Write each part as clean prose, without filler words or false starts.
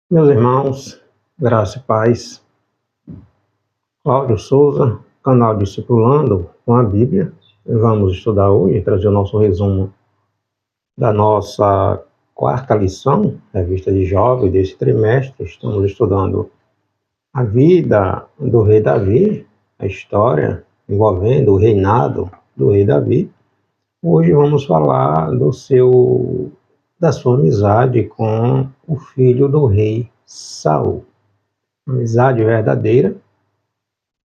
Meus irmãos, graça e paz. Cláudio Souza, canal Discipulando com a Bíblia. Vamos estudar hoje, trazer o nosso resumo da nossa quarta lição, revista de jovens desse trimestre. Estamos estudando a vida do rei Davi, a história envolvendo o reinado do rei Davi. Hoje vamos falar da sua amizade com o filho do rei Saul. Amizade verdadeira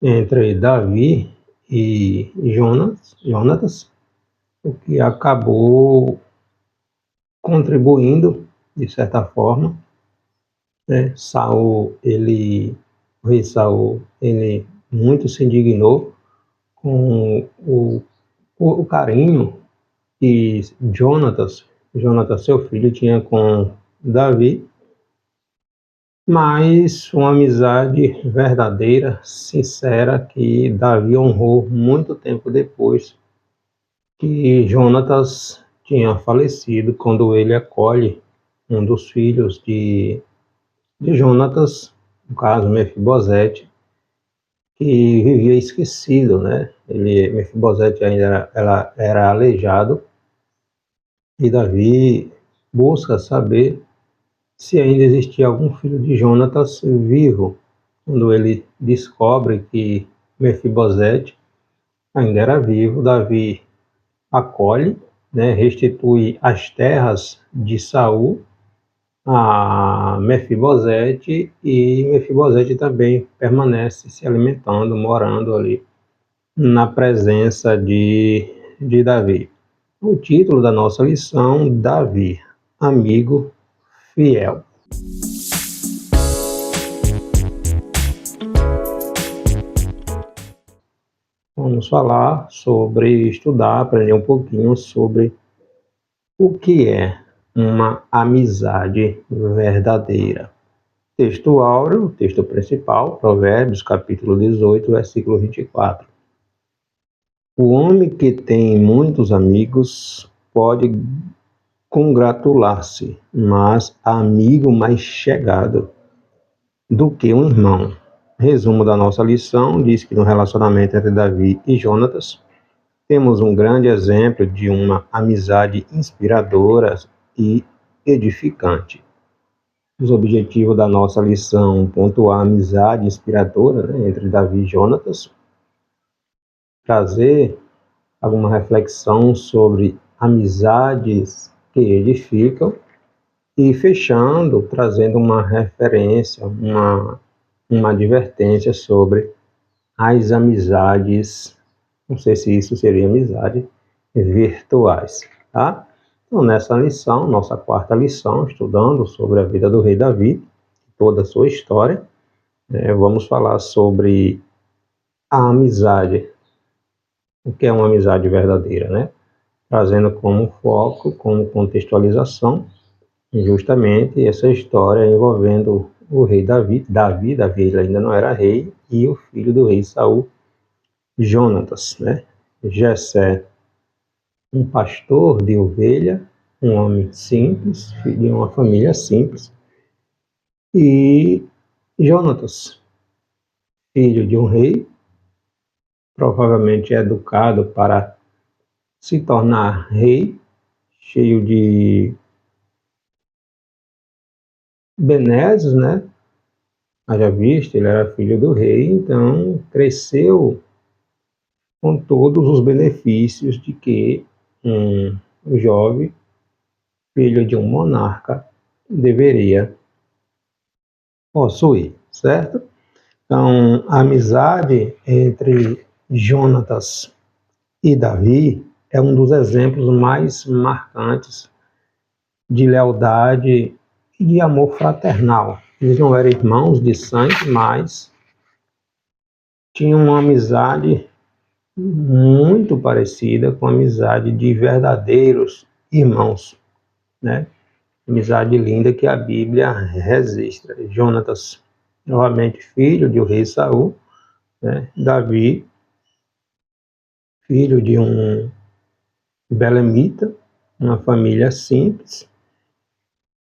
entre Davi e Jonatas, o que acabou contribuindo, de certa forma, né? O rei Saul, ele muito se indignou com o carinho que Jonatas, seu filho, tinha com Davi, mas uma amizade verdadeira, sincera, que Davi honrou muito tempo depois que Jonatas tinha falecido, quando ele acolhe um dos filhos de Jonatas, no caso Mefibosete, que vivia esquecido, né? Mefibosete ainda era aleijado, e Davi busca saber se ainda existia algum filho de Jonatas vivo. Quando ele descobre que Mefibosete ainda era vivo, Davi acolhe, né, restitui as terras de Saul a Mefibosete, e Mefibosete também permanece se alimentando, morando ali na presença de Davi. O título da nossa lição: Davi, amigo fiel. Vamos falar sobre, estudar, aprender um pouquinho sobre o que é uma amizade verdadeira. Texto áureo, texto principal, Provérbios, capítulo 18, versículo 24. O homem que tem muitos amigos pode congratular-se, mas amigo mais chegado do que um irmão. Resumo da nossa lição diz que no relacionamento entre Davi e Jonatas, temos um grande exemplo de uma amizade inspiradora e edificante. Os objetivos da nossa lição: pontuar a amizade inspiradora, né, entre Davi e Jonatas, trazer alguma reflexão sobre amizades que edificam, e fechando, trazendo uma referência, uma advertência sobre as amizades, não sei se isso seria amizade, virtuais, tá? Então, nessa lição, nossa quarta lição, estudando sobre a vida do rei Davi, toda a sua história, vamos falar sobre a amizade, o que é uma amizade verdadeira, né? Trazendo como foco, como contextualização, justamente essa história envolvendo o rei Davi ele ainda não era rei, e o filho do rei Saul, Jonatas, né? Jessé, um pastor de ovelha, um homem simples, filho de uma família simples, e Jonatas, filho de um rei, provavelmente educado para se tornar rei, cheio de benesses, né? Haja visto, ele era filho do rei, então cresceu com todos os benefícios de que um jovem, filho de um monarca, deveria possuir, certo? Então, a amizade entre Jonatas e Davi é um dos exemplos mais marcantes de lealdade e de amor fraternal. Eles não eram irmãos de sangue, mas tinham uma amizade muito parecida com a amizade de verdadeiros irmãos, né? Amizade linda que a Bíblia registra. Jonatas, novamente filho de o rei Saul, né? Davi, filho de um belemita, uma família simples,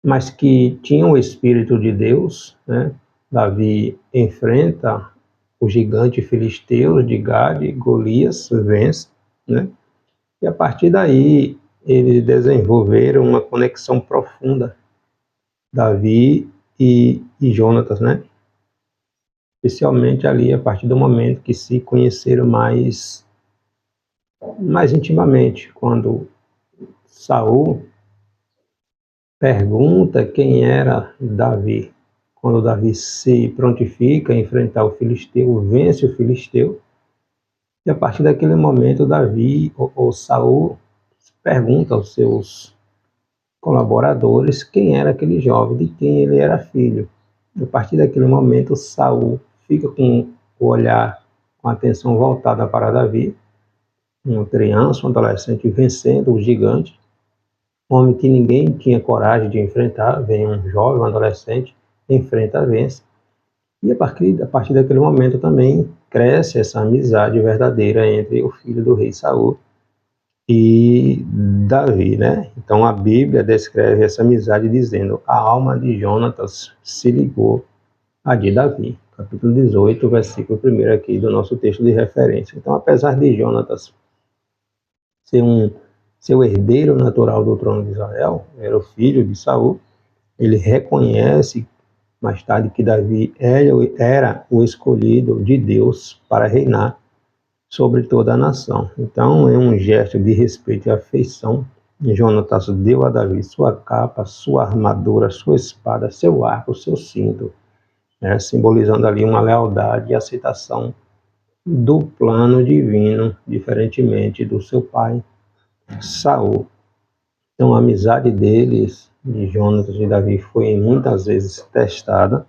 mas que tinham o Espírito de Deus, né? Davi enfrenta o gigante filisteu de Gade, Golias, vence, né? E a partir daí eles desenvolveram uma conexão profunda, Davi e Jonatas, né? Especialmente ali a partir do momento que se conheceram mais intimamente, quando Saul pergunta quem era Davi. Quando Davi se prontifica a enfrentar o filisteu, vence o filisteu, e a partir daquele momento Davi ou Saul pergunta aos seus colaboradores quem era aquele jovem, de quem ele era filho. A partir daquele momento Saul fica com o olhar, com a atenção voltada para Davi, uma criança, um adolescente vencendo o gigante, um homem que ninguém tinha coragem de enfrentar, vem um jovem, um adolescente, enfrenta, vence. E a partir daquele momento também cresce essa amizade verdadeira entre o filho do rei Saul e Davi, né? Então a Bíblia descreve essa amizade dizendo: a alma de Jonatas se ligou à de Davi. Capítulo 18, versículo 1 aqui do nosso texto de referência. Então, apesar de Jonatas ser o herdeiro natural do trono de Israel, era o filho de Saul, ele reconhece mais tarde que Davi era o escolhido de Deus para reinar sobre toda a nação. Então, é um gesto de respeito e afeição. Jonatas deu a Davi sua capa, sua armadura, sua espada, seu arco, seu cinto, né, simbolizando ali uma lealdade e aceitação do plano divino, diferentemente do seu pai Saul. Então, a amizade deles, de Jonatas e Davi, foi muitas vezes testada,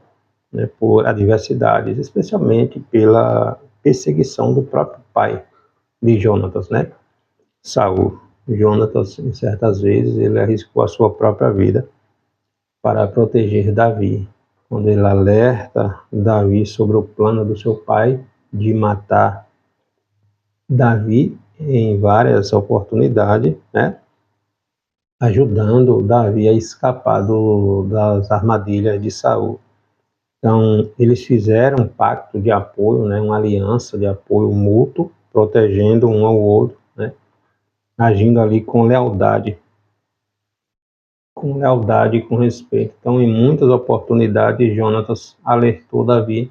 né, por adversidades, especialmente pela perseguição do próprio pai de Jonatas, né, Saul. Jonatas, em certas vezes, ele arriscou a sua própria vida para proteger Davi, quando ele alerta Davi sobre o plano do seu pai de matar Davi em várias oportunidades, né, ajudando Davi a escapar das armadilhas de Saul. Então, eles fizeram um pacto de apoio, né, uma aliança de apoio mútuo, protegendo um ao outro, né, agindo ali com lealdade e com respeito. Então, em muitas oportunidades, Jonatas alertou Davi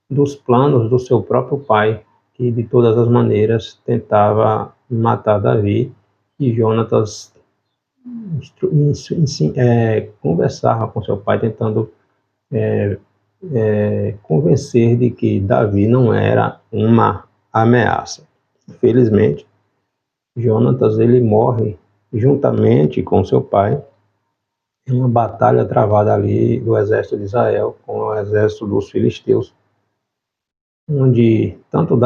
dos planos do seu próprio pai, que de todas as maneiras tentava matar Davi, e Jonatas conversava com seu pai, tentando convencer de que Davi não era uma ameaça. Infelizmente, Jonatas ele morre juntamente com seu pai em uma batalha travada ali do exército de Israel com o exército dos filisteus, onde tanto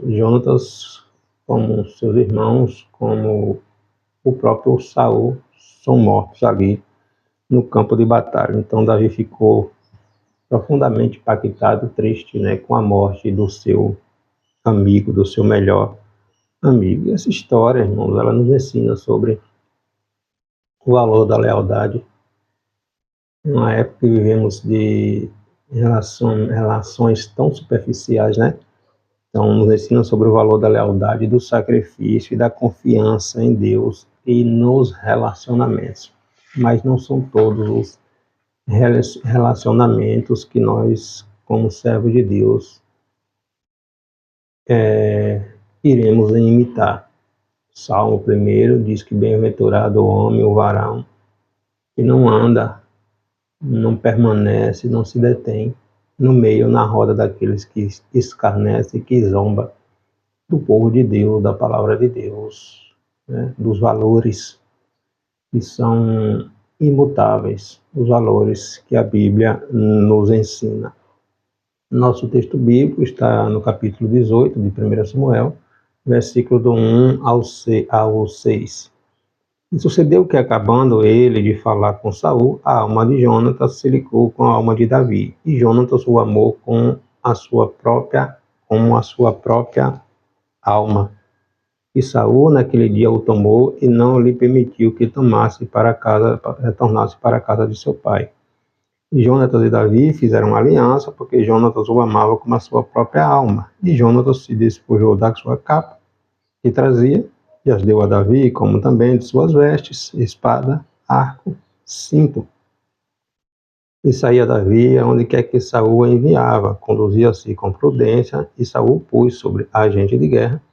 Jonatas como seus irmãos, como o próprio Saul, são mortos ali no campo de batalha. Então Davi ficou profundamente impactado, triste, né, com a morte do seu amigo, do seu melhor amigo. E essa história, irmãos, ela nos ensina sobre o valor da lealdade. Numa época que vivemos de relações tão superficiais, né? Então, nos ensina sobre o valor da lealdade, do sacrifício e da confiança em Deus e nos relacionamentos. Mas não são todos os relacionamentos que nós, como servos de Deus, iremos imitar. Salmo 1 diz que bem-aventurado o homem, o varão, que não anda, não permanece, não se detém no meio, na roda daqueles que escarnecem, que zomba do povo de Deus, da palavra de Deus, né, dos valores que são imutáveis, os valores que a Bíblia nos ensina. Nosso texto bíblico está no capítulo 18 de 1 Samuel, versículo do 1 ao 6. E sucedeu que, acabando ele de falar com Saul, a alma de Jonatas se ligou com a alma de Davi, e Jonatas o amou como a sua própria alma. E Saul naquele dia o tomou e não lhe permitiu que tornasse para a casa de seu pai. E Jonatas e Davi fizeram uma aliança, porque Jonatas o amava como a sua própria alma. E Jonatas se despojou da sua capa que trazia, e as deu a Davi, como também de suas vestes, espada, arco, cinto. E saía Davi aonde quer que Saul o enviava, conduzia-se com prudência, e Saul pôs sobre a agente de guerra,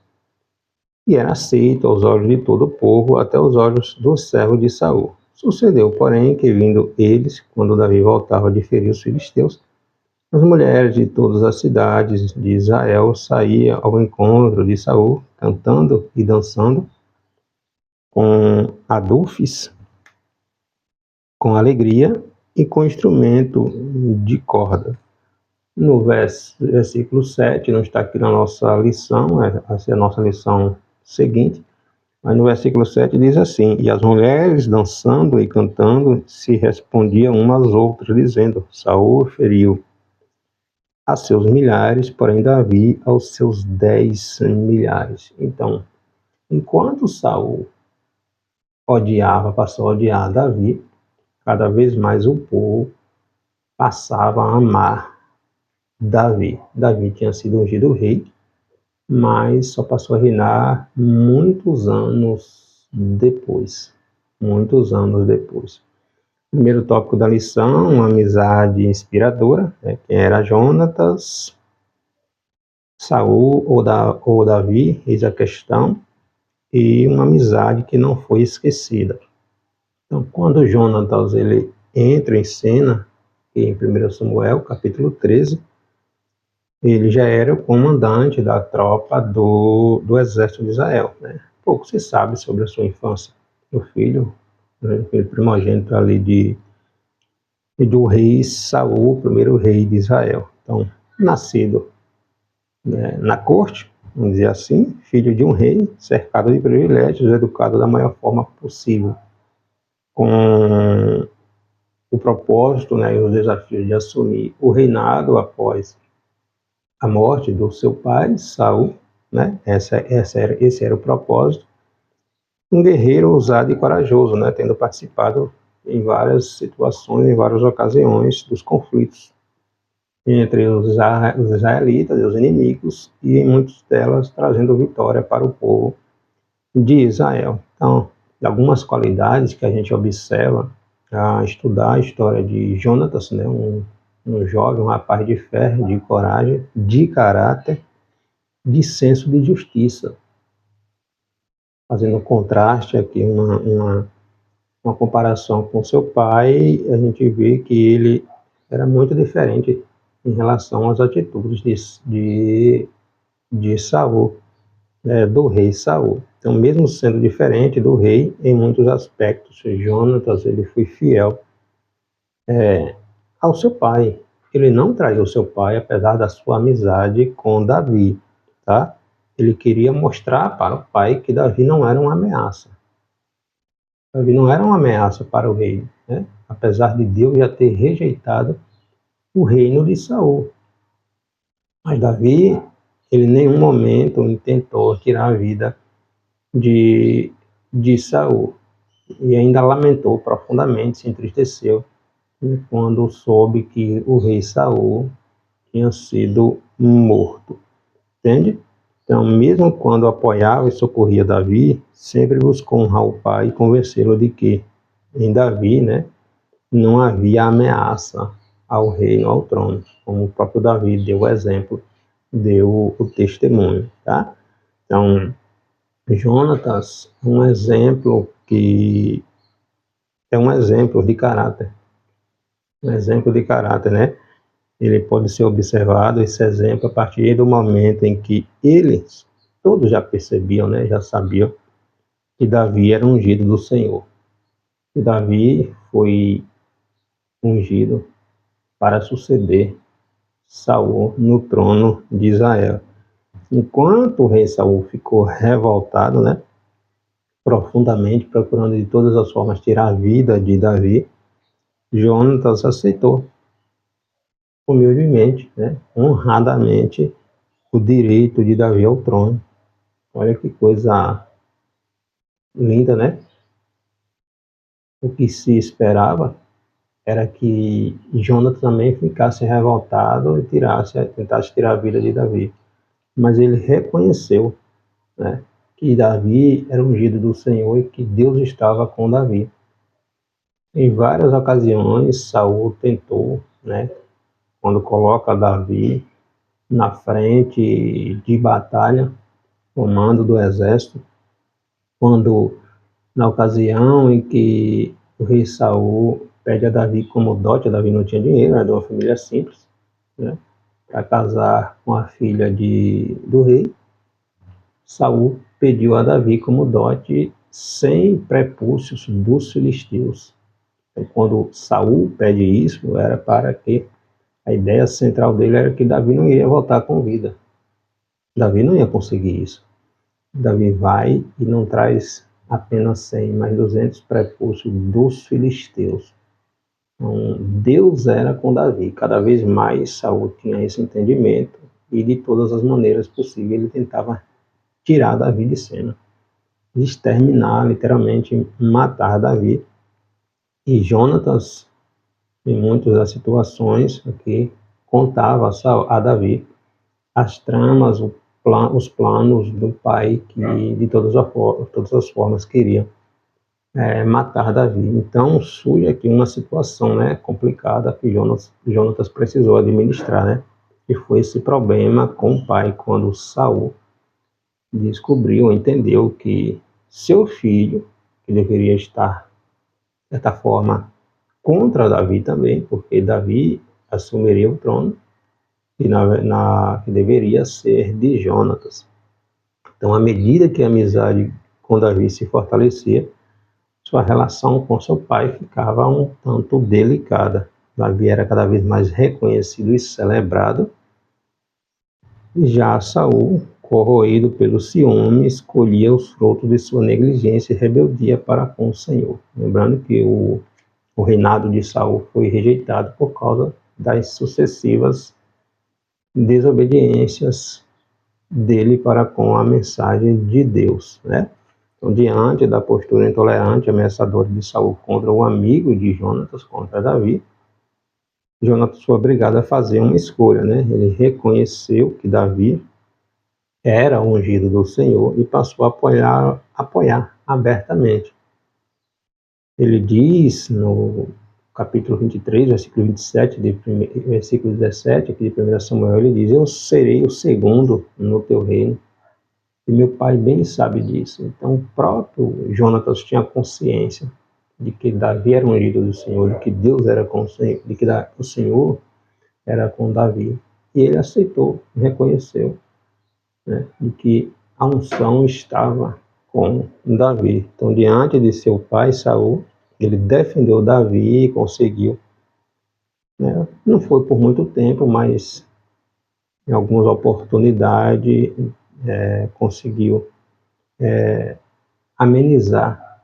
e era aceito aos olhos de todo o povo, até os olhos do servo de Saul. Sucedeu, porém, que vindo eles, quando Davi voltava de ferir os filisteus, as mulheres de todas as cidades de Israel saíam ao encontro de Saul, cantando e dançando, com adufes, com alegria e com instrumento de corda. No versículo 7, não está aqui na nossa lição, essa é a nossa lição seguinte, mas no versículo 7 diz assim: E as mulheres dançando e cantando se respondiam umas às outras, dizendo: Saul feriu a seus milhares, porém Davi aos seus 10 milhares. Então, enquanto Saul passou a odiar Davi, cada vez mais o povo passava a amar Davi. Davi tinha sido ungido rei, mas só passou a reinar muitos anos depois. Muitos anos depois. Primeiro tópico da lição, uma amizade inspiradora, né? Quem era Jonatas, Saul ou Davi, eis a questão, e uma amizade que não foi esquecida. Então, quando Jonatas ele entra em cena, em 1 Samuel, capítulo 13, ele já era o comandante da tropa do exército de Israel. Né? Pouco se sabe sobre a sua infância. O filho, né, o primogênito ali do rei Saul, o primeiro rei de Israel. Então, nascido, né, na corte, vamos dizer assim, filho de um rei, cercado de privilégios, educado da maior forma possível, com o propósito, né, e os desafios de assumir o reinado após a morte do seu pai, Saul, né? Esse era o propósito. Um guerreiro ousado e corajoso, né? Tendo participado em várias situações, em várias ocasiões dos conflitos entre os israelitas e os inimigos, e em muitas delas trazendo vitória para o povo de Israel. Então, algumas qualidades que a gente observa a estudar a história de Jonatas, né? Um jovem, um rapaz de fé, de coragem, de caráter, de senso de justiça. Fazendo um contraste aqui, uma comparação com seu pai, a gente vê que ele era muito diferente em relação às atitudes de Saul, né, do rei Saul. Então, mesmo sendo diferente do rei em muitos aspectos, Jonatas ele foi fiel ao seu pai. Ele não traiu seu pai, apesar da sua amizade com Davi, tá? Ele queria mostrar para o pai que Davi não era uma ameaça. Davi não era uma ameaça para o rei, né? Apesar de Deus já ter rejeitado o reino de Saul. Mas Davi, ele em nenhum momento tentou tirar a vida de Saul. E ainda lamentou profundamente, se entristeceu quando soube que o rei Saul tinha sido morto. Entende? Então, mesmo quando apoiava e socorria Davi, sempre buscou honrar o pai e convencê-lo de que em Davi, né, não havia ameaça ao reino, ao trono, como o próprio Davi deu o exemplo, deu o testemunho, tá? Então, Jonatas, um exemplo que é um exemplo de caráter, né? Ele pode ser observado, esse exemplo, a partir do momento em que eles, todos já percebiam, né, já sabiam que Davi era ungido do Senhor. E Davi foi ungido para suceder Saul no trono de Israel. Enquanto o rei Saul ficou revoltado, né, profundamente, procurando de todas as formas tirar a vida de Davi, Jonatas aceitou humildemente, né, honradamente, o direito de Davi ao trono. Olha que coisa linda, né? O que se esperava era que Jonatas também ficasse revoltado e tentasse tirar a vida de Davi. Mas ele reconheceu, né, que Davi era ungido do Senhor e que Deus estava com Davi. Em várias ocasiões, Saul tentou, né, quando coloca Davi na frente de batalha, comando do exército, quando na ocasião em que o rei Saul pede a Davi como dote, Davi não tinha dinheiro, era de uma família simples, né, para casar com a filha do rei, Saul pediu a Davi como dote 100 prepúcios dos filisteus. Então, quando Saul pede isso, era para que a ideia central dele era que Davi não iria voltar com vida. Davi não ia conseguir isso. Davi vai e não traz apenas 100, mas 200 prepúcios dos filisteus. Então, Deus era com Davi. Cada vez mais Saul tinha esse entendimento e de todas as maneiras possíveis ele tentava tirar Davi de cena, exterminar, literalmente matar Davi. E Jonatas, em muitas das situações aqui, contava a Davi as tramas, os planos do pai que de todas as formas queria matar Davi. Então surge aqui uma situação, né, complicada que Jonatas precisou administrar, né, e foi esse problema com o pai quando Saul descobriu, entendeu que seu filho, que deveria estar, de certa forma, contra Davi também, porque Davi assumiria o trono, e que deveria ser de Jonatas. Então, à medida que a amizade com Davi se fortalecia, sua relação com seu pai ficava um tanto delicada. Davi era cada vez mais reconhecido e celebrado. Já Saul, corroído pelo ciúme, escolhia os frutos de sua negligência e rebeldia para com o Senhor. Lembrando que o reinado de Saul foi rejeitado por causa das sucessivas desobediências dele para com a mensagem de Deus, né? Então, diante da postura intolerante e ameaçadora de Saul contra o amigo de Jonatas, contra Davi, Jonatas foi obrigado a fazer uma escolha, né? Ele reconheceu que Davi era ungido do Senhor e passou a apoiar abertamente. Ele diz no capítulo 23, versículo 27, versículo 17, aqui de 1 Samuel, ele diz: eu serei o segundo no teu reino, e meu pai bem sabe disso. Então, o próprio Jonatas tinha consciência de que Davi era ungido do Senhor, de que Deus era com o Senhor, de que o Senhor era com Davi. E ele aceitou, reconheceu, né, de que a unção estava com Davi. Então, diante de seu pai, Saul, ele defendeu Davi e conseguiu. Né? Não foi por muito tempo, mas em algumas oportunidades conseguiu amenizar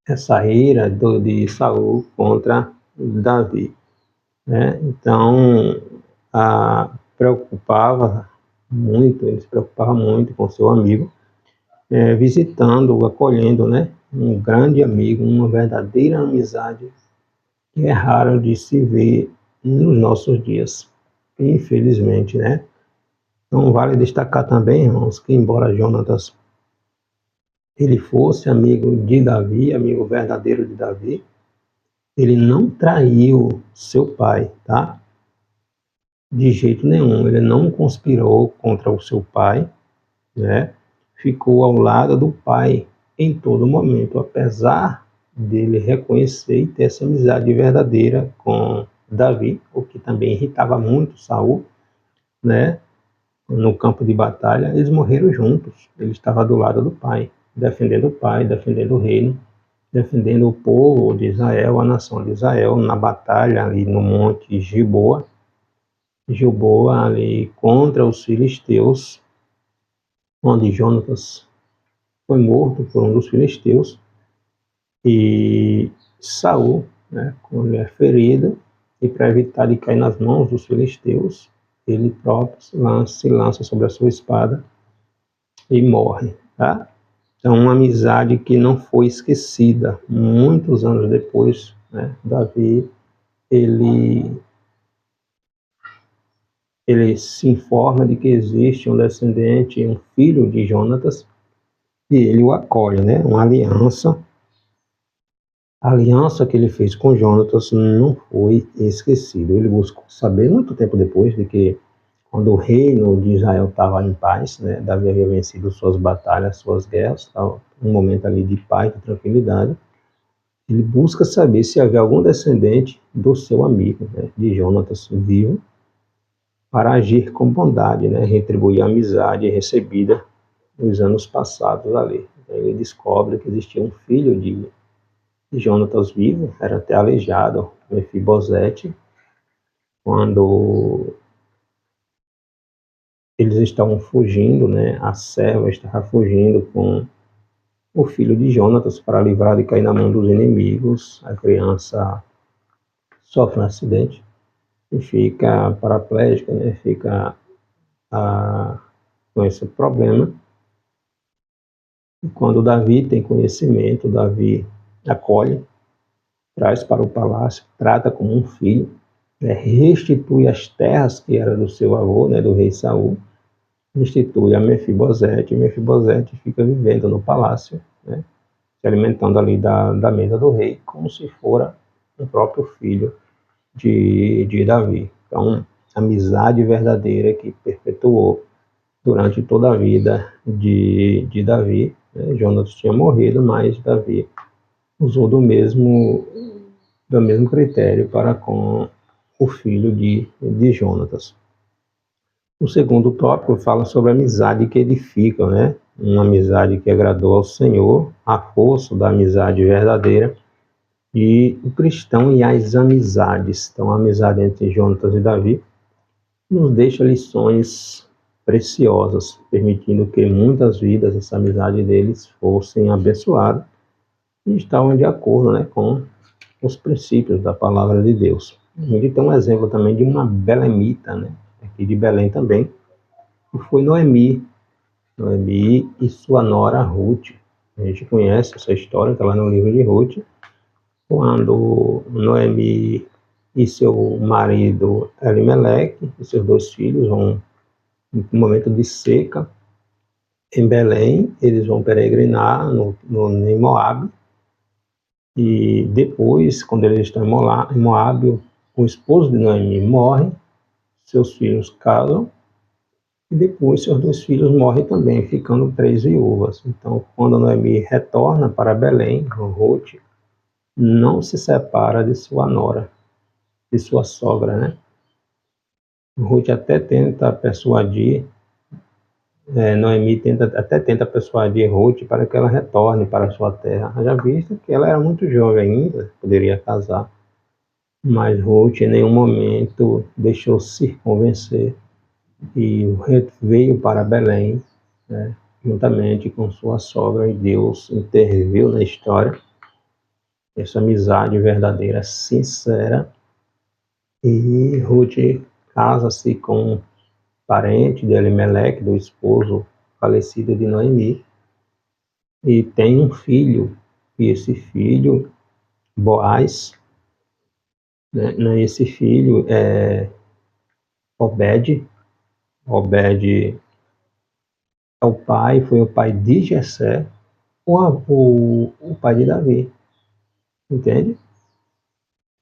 essa ira de Saul contra Davi. Né? Então, ele se preocupava muito com seu amigo, visitando, acolhendo, né, um grande amigo, uma verdadeira amizade que é raro de se ver nos nossos dias, infelizmente, né? Então vale destacar também, irmãos, que embora Jonatas ele fosse amigo de Davi, amigo verdadeiro de Davi, ele não traiu seu pai, tá? De jeito nenhum, ele não conspirou contra o seu pai, né? Ficou ao lado do pai em todo momento, apesar dele reconhecer e ter essa amizade verdadeira com Davi, o que também irritava muito Saul, né? No campo de batalha, eles morreram juntos. Ele estava do lado do pai, defendendo o reino, defendendo o povo de Israel, a nação de Israel, na batalha ali no monte Gilboa, ali contra os filisteus, onde Jonatas foi morto por um dos filisteus, e Saul, né, com a mulher ferida, e para evitar de cair nas mãos dos filisteus, ele próprio se lança sobre a sua espada e morre, tá? Então, uma amizade que não foi esquecida. Muitos anos depois, né, Davi, ele se informa de que existe um descendente, um filho de Jonatas, e ele o acolhe, né? Uma aliança. A aliança que ele fez com Jonatas não foi esquecida. Ele buscou saber muito tempo depois de que, quando o reino de Israel estava em paz, né? Davi havia vencido suas batalhas, suas guerras, estava um momento ali de paz, de tranquilidade. Ele busca saber se havia algum descendente do seu amigo, né, de Jonatas, vivo, para agir com bondade, né, retribuir a amizade recebida nos anos passados ali. Ele descobre que existia um filho de Jonatas vivo, era até aleijado, Mefibosete. Quando eles estavam fugindo, né, a serva estava fugindo com o filho de Jonatas para livrar de cair na mão dos inimigos. A criança sofre um acidente e fica paraplégica, né? Fica com esse problema. E quando Davi tem conhecimento, Davi acolhe, traz para o palácio, trata como um filho, né? Restitui as terras que eram do seu avô, né? Do rei Saul, restitui a Mefibosete, e Mefibosete fica vivendo no palácio, né? Se alimentando ali da mesa do rei, como se fora o próprio filho de Davi. Então, amizade verdadeira que perpetuou durante toda a vida de Davi. Né? Jonatas tinha morrido, mas Davi usou do mesmo critério para com o filho de Jonatas. O segundo tópico fala sobre a amizade que edifica, né? Uma amizade que agradou ao Senhor, a força da amizade verdadeira, e o cristão e as amizades. Então, a amizade entre Jonatas e Davi nos deixa lições preciosas, permitindo que muitas vidas, essa amizade deles, fossem abençoadas e estavam de acordo, né, com os princípios da palavra de Deus. A gente tem um exemplo também de uma belemita, né, aqui de Belém também, que foi Noemi e sua nora Ruth. A gente conhece essa história, está lá no livro de Ruth, quando Noemi e seu marido Elimeleque e seus 2 filhos vão, em um momento de seca, em Belém, eles vão peregrinar em Moabe, e depois, quando eles estão em Moabe, o esposo de Noemi morre, seus filhos casam, e depois seus 2 filhos morrem também, ficando 3 viúvas. Então, quando Noemi retorna para Belém, Ruth não se separa de sua nora, de sua sogra, né? Ruth até tenta persuadir, Noemi até tenta persuadir Ruth para que ela retorne para sua terra, já visto que ela era muito jovem ainda, poderia casar, mas Ruth em nenhum momento deixou-se convencer e veio para Belém, né, juntamente com sua sogra, e Deus interviu na história, essa amizade verdadeira, sincera, e Ruth casa-se com parente de Elimeleque, do esposo falecido de Noemi, e tem um filho, e esse filho, Boaz, né, esse filho é Obed. Obed é o pai, foi o pai de Jessé, o pai de Davi, entende?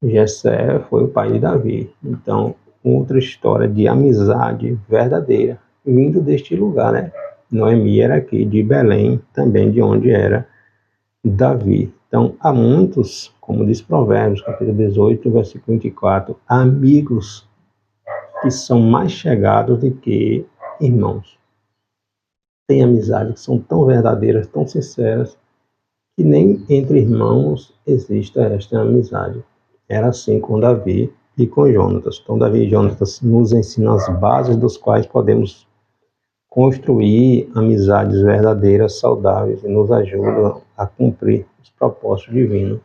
Jessé foi o pai de Davi. Então, outra história de amizade verdadeira, vindo deste lugar, né? Noemi era aqui de Belém, também de onde era Davi. Então, há muitos, como diz Provérbios, capítulo 18, versículo 24, amigos que são mais chegados do que irmãos. Tem amizades que são tão verdadeiras, tão sinceras, que nem entre irmãos existe esta amizade. Era assim com Davi e com Jonatas. Então, Davi e Jonatas nos ensinam as bases dos quais podemos construir amizades verdadeiras, saudáveis, e nos ajudam a cumprir os propósitos divinos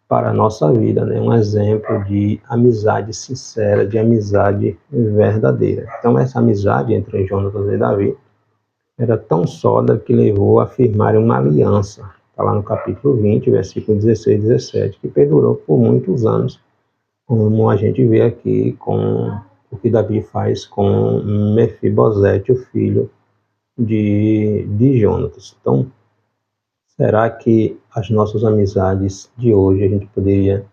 para a nossa vida, né? Um exemplo de amizade sincera, de amizade verdadeira. Então, essa amizade entre Jonatas e Davi era tão sólida que levou a firmar uma aliança. Está lá no capítulo 20, versículo 16 e 17, que perdurou por muitos anos, como a gente vê aqui com o que Davi faz com Mefibosete, o filho de Jonatas. Então, será que as nossas amizades de hoje a gente poderia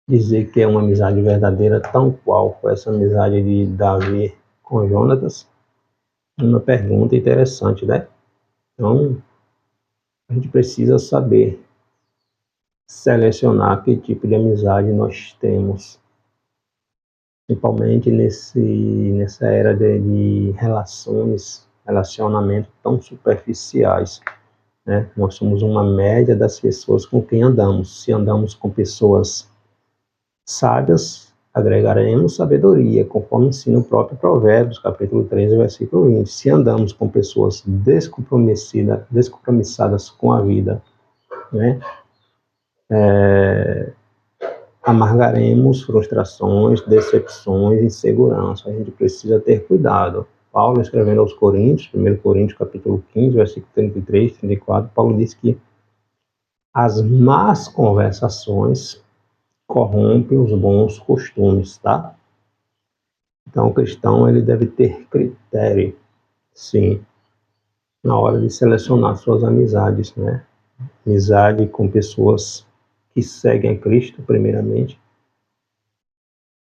dizer que é uma amizade verdadeira, tão qual foi essa amizade de Davi com Jonatas? Uma pergunta interessante, né? Então, a gente precisa saber selecionar que tipo de amizade nós temos, principalmente nessa era de relacionamentos tão superficiais, né? Nós somos uma média das pessoas com quem andamos. Se andamos com pessoas sábias, agregaremos sabedoria, conforme ensina o próprio Provérbios, capítulo 13, versículo 20. Se andamos com pessoas descompromissadas com a vida, né, amargaremos frustrações, decepções, insegurança. A gente precisa ter cuidado. Paulo, escrevendo aos Coríntios, 1 Coríntios, capítulo 15, versículo 33, 34, Paulo diz que as más conversações corrompem os bons costumes, tá? Então, o cristão ele deve ter critério, sim, na hora de selecionar suas amizades, né? Amizade com pessoas que seguem a Cristo, primeiramente,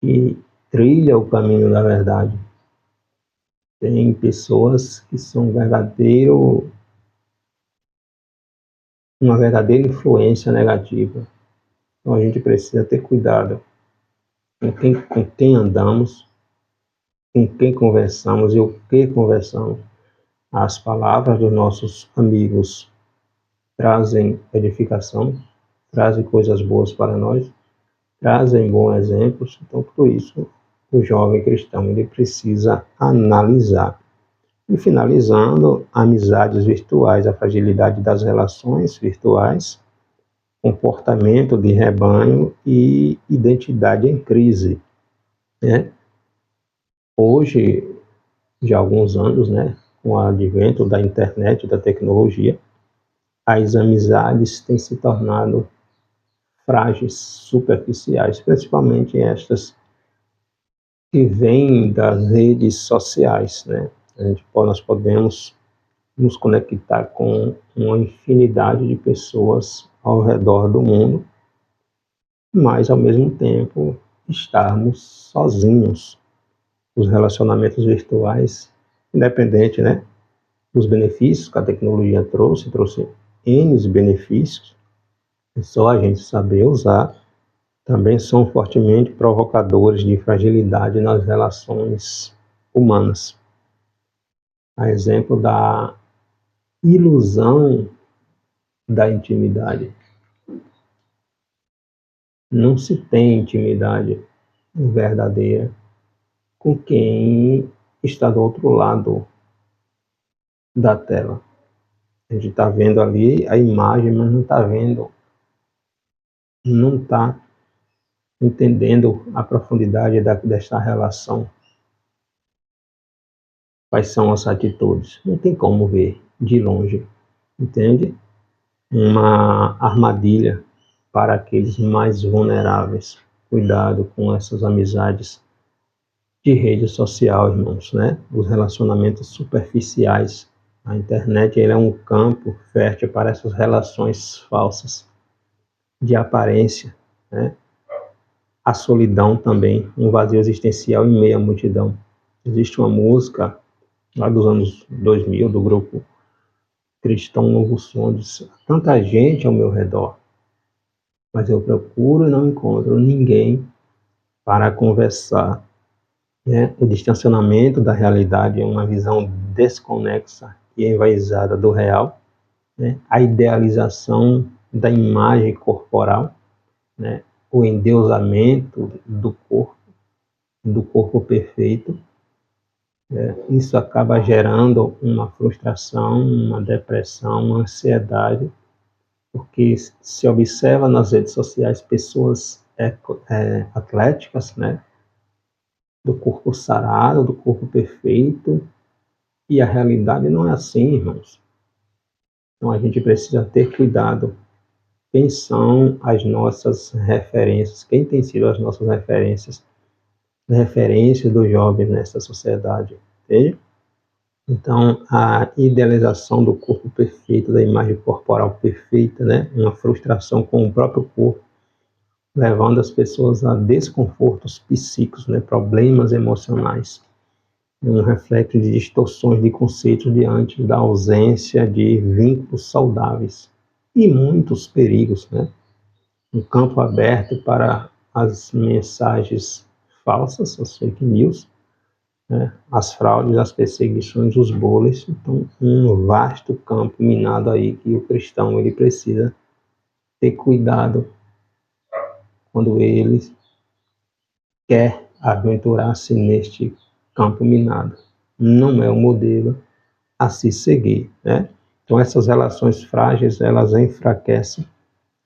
e trilha o caminho da verdade. Tem pessoas que são uma verdadeira influência negativa. Então, a gente precisa ter cuidado com quem andamos, com quem conversamos e o que conversamos. As palavras dos nossos amigos trazem edificação, trazem coisas boas para nós, trazem bons exemplos. Então, tudo isso o jovem cristão ele precisa analisar. E finalizando, amizades virtuais, a fragilidade das relações virtuais, comportamento de rebanho e identidade em crise, né? Hoje, já há alguns anos, né, com o advento da internet, da tecnologia, as amizades têm se tornado frágeis, superficiais, principalmente estas que vêm das redes sociais, né? Nós podemos nos conectar com uma infinidade de pessoas ao redor do mundo, mas ao mesmo tempo estarmos sozinhos. Os relacionamentos virtuais, independente, né, dos benefícios que a tecnologia trouxe N benefícios, é só a gente saber usar. Também são fortemente provocadores de fragilidade nas relações humanas. A exemplo da ilusão da intimidade. Não se tem intimidade verdadeira com quem está do outro lado da tela. A gente está vendo ali a imagem, mas não está entendendo a profundidade desta relação. Quais são as atitudes? Não tem como ver de longe, entende? Uma armadilha para aqueles mais vulneráveis. Cuidado com essas amizades de rede social, irmãos, né? Os relacionamentos superficiais. A internet ele é um campo fértil para essas relações falsas, de aparência, né? A solidão também, um vazio existencial em meio à multidão. Existe uma música lá dos anos 2000, do grupo Cristão Novo Som, diz: tanta gente ao meu redor, mas eu procuro e não encontro ninguém para conversar. Né? O distanciamento da realidade é uma visão desconexa e envaizada do real, né? A idealização da imagem corporal, né? O endeusamento do corpo perfeito, né? Isso acaba gerando uma frustração, uma depressão, uma ansiedade, porque se observa nas redes sociais pessoas atléticas, né? Do corpo sarado, do corpo perfeito, E a realidade não é assim, irmãos. Então a gente precisa ter cuidado. Quem são as nossas referências? Quem tem sido as nossas referências dos jovens nessa sociedade? Entende? Então, a idealização do corpo perfeito, da imagem corporal perfeita, né? Uma frustração com o próprio corpo, levando as pessoas a desconfortos psíquicos, né? Problemas emocionais, um reflexo de distorções de conceitos diante da ausência de vínculos saudáveis e muitos perigos, né? Um campo aberto para as mensagens falsas, as fake news, né? As fraudes, as perseguições, os bullies. Então, um vasto campo minado aí que o cristão ele precisa ter cuidado quando ele quer aventurar-se neste campo minado. Não é o modelo a se seguir, né? Então, essas relações frágeis, elas enfraquecem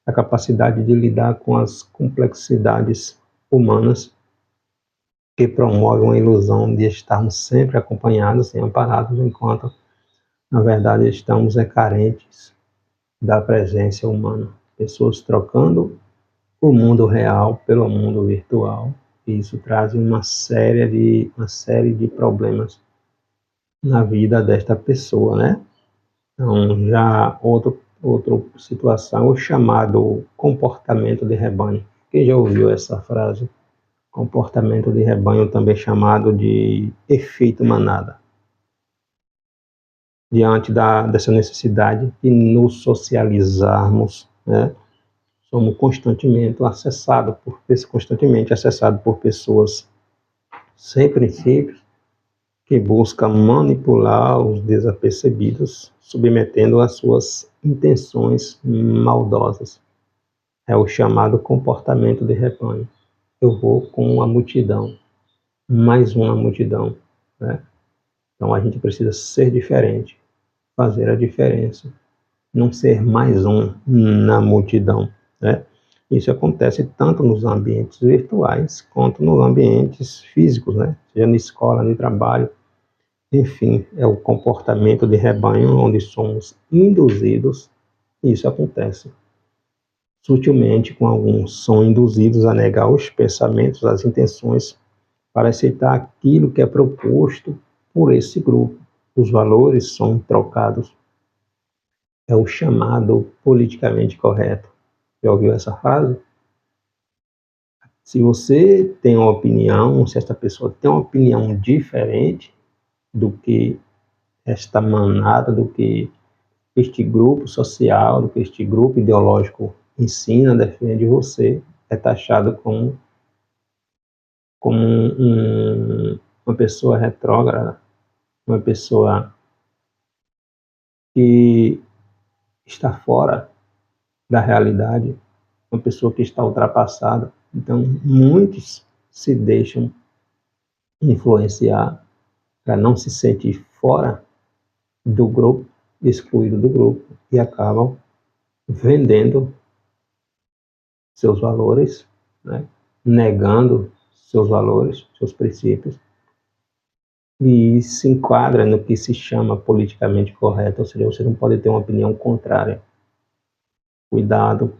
a capacidade de lidar com as complexidades humanas que promovem uma ilusão de estarmos sempre acompanhados e amparados, enquanto, na verdade, estamos carentes da presença humana. Pessoas trocando o mundo real pelo mundo virtual. E isso traz uma série de problemas na vida desta pessoa, né? Então, já outra situação, o chamado comportamento de rebanho. Quem já ouviu essa frase? Comportamento de rebanho, também chamado de efeito manada. Diante dessa necessidade de nos socializarmos, né? Somos constantemente acessados por pessoas sem princípios, que buscam manipular os desapercebidos, submetendo às suas intenções maldosas. É o chamado comportamento de rebanho. Eu vou com a multidão, mais uma multidão, né? Então a gente precisa ser diferente, fazer a diferença, não ser mais um na multidão, né? Isso acontece tanto nos ambientes virtuais quanto nos ambientes físicos, né? Seja na escola, no trabalho, enfim, é o comportamento de rebanho onde somos induzidos, e isso acontece sutilmente com alguns são induzidos a negar os pensamentos, as intenções, para aceitar aquilo que é proposto por esse grupo. Os valores são trocados. É o chamado politicamente correto. Já ouviu essa frase? Se você tem uma opinião, se essa pessoa tem uma opinião diferente do que esta manada, do que este grupo social, do que este grupo ideológico ensina, defende, você é taxado como uma pessoa retrógrada, uma pessoa que está fora da realidade, uma pessoa que está ultrapassada. Então, muitos se deixam influenciar para não se sentir fora do grupo, excluído do grupo, e acabam vendendo seus valores, né? Negando seus valores, seus princípios, e se enquadra no que se chama politicamente correto, ou seja, você não pode ter uma opinião contrária. Cuidado,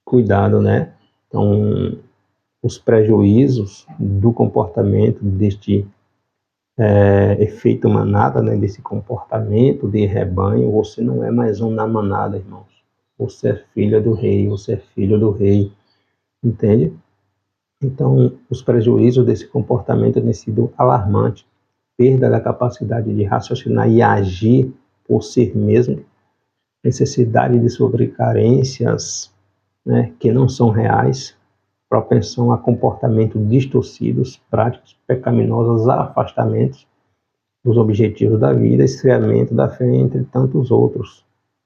cuidado, né? Então, os prejuízos do comportamento deste efeito manada, né? Desse comportamento de rebanho, você não é mais um na manada, irmãos. Você é filho do rei, você é filho do rei, entende? Então, os prejuízos desse comportamento têm sido alarmantes. Perda da capacidade de raciocinar e agir por si mesmo, necessidade de suprir carências, né, que não são reais, propensão a comportamentos distorcidos, práticas pecaminosas, afastamentos dos objetivos da vida, esfriamento da fé, entre tantos outros,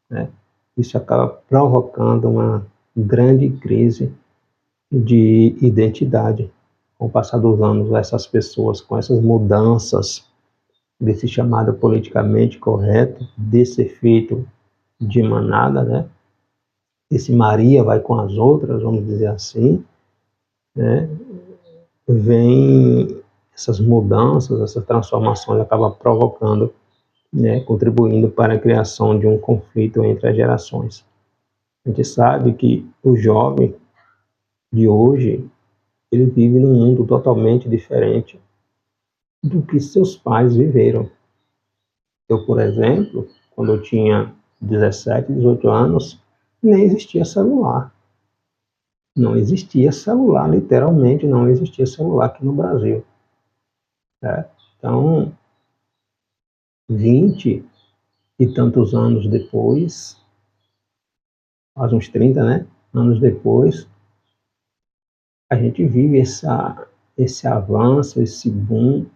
né? Isso acaba provocando uma grande crise de identidade. Com o passar dos anos, essas pessoas, com essas mudanças desse chamado politicamente correto, desse efeito de manada, né? Esse Maria vai com as outras, vamos dizer assim, né? Vem essas mudanças, essas transformações acabam provocando né, contribuindo para a criação de um conflito entre as gerações. A gente sabe que o jovem de hoje, ele vive num mundo totalmente diferente do que seus pais viveram. Eu, por exemplo, quando eu tinha 17, 18 anos, nem existia celular. Não existia celular, literalmente não existia celular aqui no Brasil. Né? Então, 20 e tantos anos depois, quase uns 30, né? Anos depois, a gente vive esse avanço, esse boom,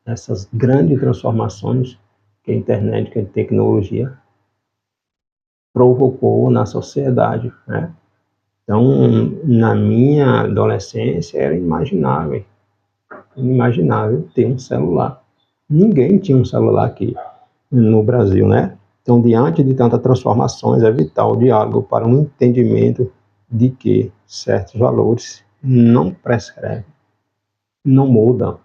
essas grandes transformações que a internet, que a tecnologia provocou na sociedade, né? Então, na minha adolescência, era inimaginável ter um celular. Ninguém tinha um celular aqui no Brasil, né? Então, diante de tantas transformações, é vital o diálogo para um entendimento de que certos valores não prescrevem, não mudam,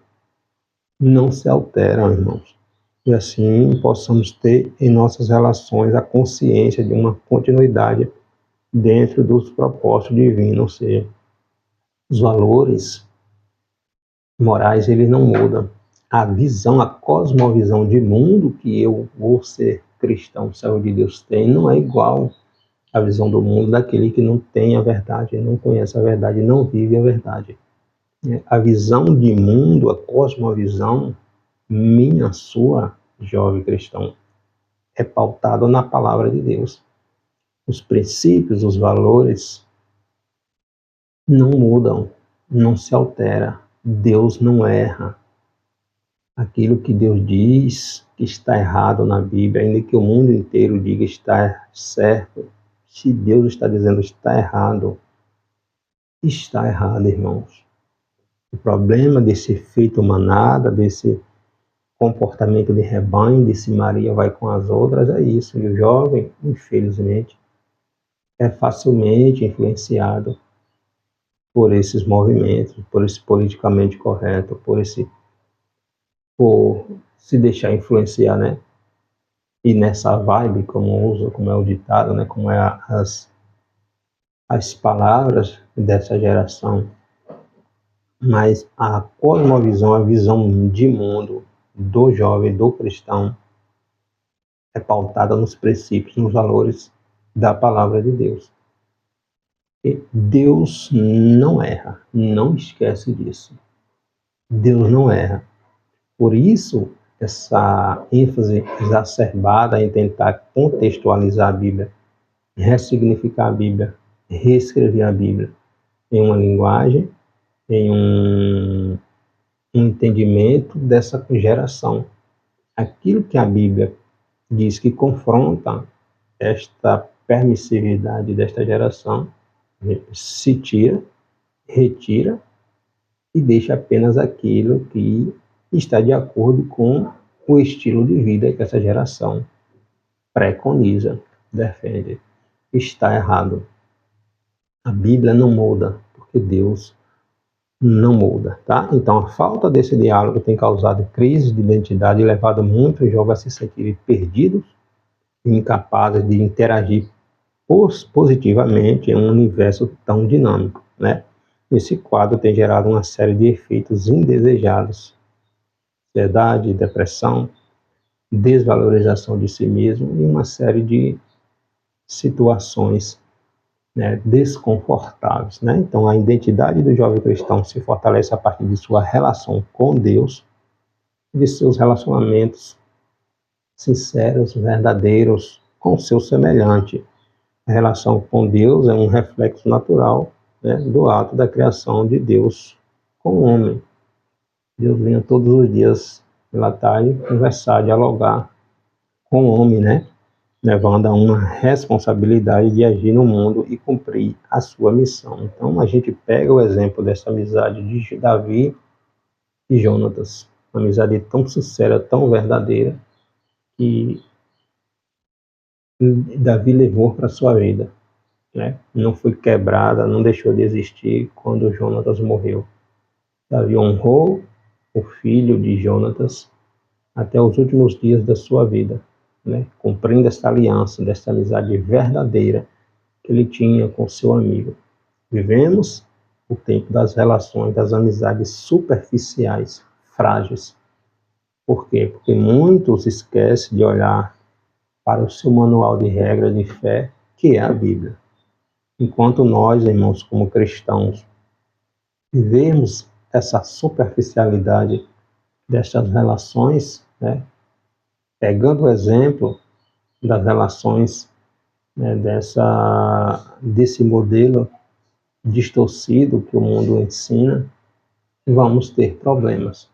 não se alteram, irmãos. E assim possamos ter em nossas relações a consciência de uma continuidade dentro dos propósitos divinos, ou seja, os valores morais, eles não mudam. A visão, a cosmovisão de mundo que eu, vou ser cristão, servo de Deus, tem, não é igual à visão do mundo daquele que não tem a verdade, não conhece a verdade, não vive a verdade. A visão de mundo, a cosmovisão, minha, sua, jovem cristão, é pautada na palavra de Deus. Os princípios, os valores não mudam, não se altera. Deus não erra. Aquilo que Deus diz que está errado na Bíblia, ainda que o mundo inteiro diga está certo, se Deus está dizendo está errado, irmãos. O problema desse efeito manada, desse comportamento de rebanho, desse Maria vai com as outras, é isso. E o jovem, infelizmente, é facilmente influenciado por esses movimentos, por esse politicamente correto, por se deixar influenciar, né? E nessa vibe, como é o ditado, né? Como é as palavras dessa geração. Mas a cosmovisão, a visão de mundo do jovem, do cristão, é pautada nos princípios, nos valores da palavra de Deus. E Deus não erra, não esquece disso. Deus não erra. Por isso, essa ênfase exacerbada em tentar contextualizar a Bíblia, ressignificar a Bíblia, reescrever a Bíblia em uma linguagem, em um entendimento dessa geração. Aquilo que a Bíblia diz que confronta esta permissividade desta geração, se tira, retira e deixa apenas aquilo que está de acordo com o estilo de vida que essa geração preconiza, defende. Está errado. A Bíblia não muda, porque Deus não muda, tá? Então, a falta desse diálogo tem causado crise de identidade e levado muitos jovens a se sentirem perdidos e incapazes de interagir positivamente em um universo tão dinâmico, né? Esse quadro tem gerado uma série de efeitos indesejados: ansiedade, depressão, desvalorização de si mesmo e uma série de situações, né, desconfortáveis, né? Então, a identidade do jovem cristão se fortalece a partir de sua relação com Deus e de seus relacionamentos sinceros, verdadeiros com o seu semelhante. A relação com Deus é um reflexo natural, né, do ato da criação de Deus com o homem. Deus vinha todos os dias pela tarde conversar, dialogar com o homem, né? Levando a uma responsabilidade de agir no mundo e cumprir a sua missão. Então, a gente pega o exemplo dessa amizade de Davi e Jonatas, uma amizade tão sincera, tão verdadeira, que Davi levou para a sua vida, né? Não foi quebrada, não deixou de existir quando Jonatas morreu. Davi honrou o filho de Jonatas, até os últimos dias da sua vida, né? Cumprindo esta aliança, desta amizade verdadeira que ele tinha com seu amigo. Vivemos o tempo das relações, das amizades superficiais, frágeis. Por quê? Porque muitos esquecem de olhar para o seu manual de regra de fé, que é a Bíblia. Enquanto nós, irmãos, como cristãos, vivemos essa superficialidade destas relações, né? Pegando o exemplo das relações, né, desse modelo distorcido que o mundo ensina, vamos ter problemas.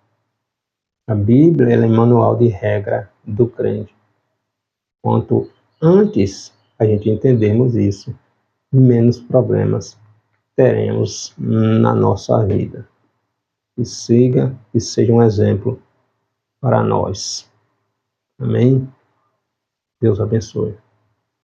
A Bíblia ela é manual de regra do crente. Quanto antes a gente entendermos isso, menos problemas teremos na nossa vida. E siga e seja um exemplo para nós. Amém? Deus abençoe.